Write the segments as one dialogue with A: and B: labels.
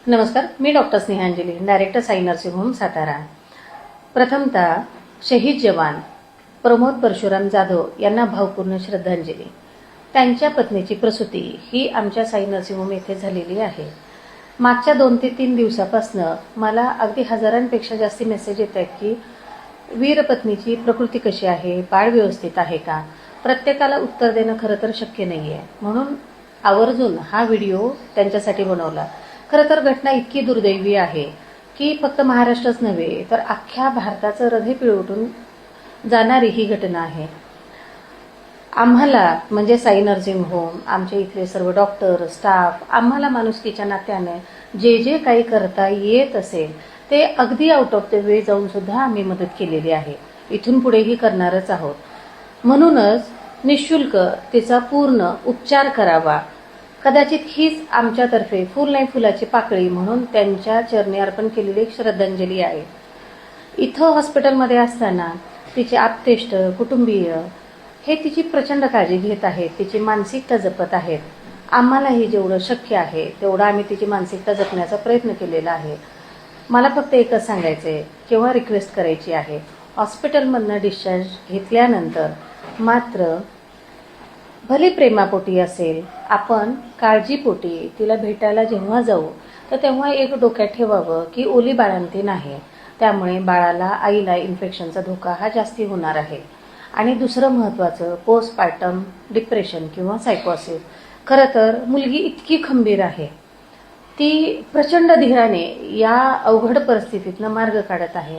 A: नमस्कार, मी doctor Snehanjali, director Sai nursing home Satara. प्रथमतः शहीद जवान प्रमोद परशुराम जाधव यांना भावपूर्ण श्रद्धांजली। त्यांच्या पत्नीची प्रसूती ही आमच्या साई नर्सिंग होम येथे झालेली आहे। मागच्या 2 ते 3 दिवसापासून मला अगदी हजारांपेक्षा जास्ती मेसेज येत आहेत की वीरपत्नीची प्रकृती कशी आहे, बाळ व्यवस्थित आहे का। प्रत्येकाला उत्तर देणं खरं तर शक्य नाहीये, म्हणून आवर्जून हा व्हिडिओ त्यांच्यासाठी बनवला। खरं तर घटना इतकी दुर्दैवी आहे की फक्त महाराष्ट्रच नव्हे तर अख्ख्या भारताचं हृदय पिळवटून जाणारी ही घटना आहे। आम्हाला म्हणजे साई नर्सिंग होम, आमच्या इथले सर्व डॉक्टर, स्टाफ, आम्हाला माणुसकीच्या नात्याने जे जे काही करता येत असेल ते अगदी आउट ऑफ द वे जाऊन सुद्धा आम्ही मदत केलेली आहे, इथून पुढेही करणारच आहोत। म्हणूनच निशुल्क तिचा पूर्ण उपचार करावा। कदाचित हीच आमच्यातर्फे फुल नाही फुलाची पाकळी म्हणून त्यांच्या चरणी अर्पण केलेली एक श्रद्धांजली आहे। इथं हॉस्पिटलमध्ये असताना तिचे आप्तेष्ट, कुटुंबीय हे तिची प्रचंड काळजी घेत आहेत, तिची मानसिकता जपत आहेत। आम्हालाही जेवढं शक्य आहे तेवढं आम्ही तिची मानसिकता जपण्याचा प्रयत्न केलेला आहे। मला फक्त एकच सांगायचंय किंवा रिक्वेस्ट करायची आहे, हॉस्पिटलमधनं डिस्चार्ज घेतल्यानंतर मात्र भले प्रेमापोटी असेल, आपण काळजीपोटी तिला भेटायला जेव्हा जाऊ तर तेव्हा एक डोक्यात ठेवावं की ओली बाळंतीण आहे, त्यामुळे बाळाला, आईला इन्फेक्शनचा धोका हा जास्ती होणार आहे। आणि दुसरं महत्त्वाचं, पोस्टपार्टम डिप्रेशन किंवा सायकोसिस। खरं तर मुलगी इतकी खंबीर आहे, ती प्रचंड धीराने या अवघड परिस्थितीतनं मार्ग काढत आहे।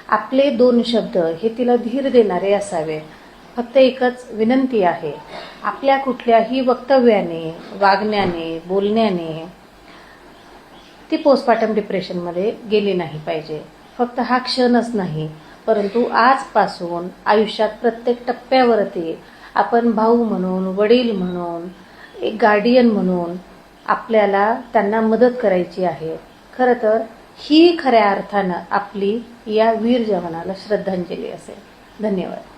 A: आपले 2 शब्द हे तिला धीर देणारे असावे। फक्त एकच विनंती आहे, आपल्या कुठल्याही वक्तव्याने, वागण्याने, बोलण्याने ती पोस्टपार्टम डिप्रेशनमध्ये गेली नाही पाहिजे। फक्त हा क्षणच नाही, परंतु आजपासून आयुष्यात प्रत्येक टप्प्यावरती आपण भाऊ म्हणून, वडील म्हणून, एक गार्डियन म्हणून आपल्याला त्यांना मदत करायची आहे। खरं तर ही खऱ्या अर्थानं आपली या वीर जवानाला श्रद्धांजली असेल। धन्यवाद।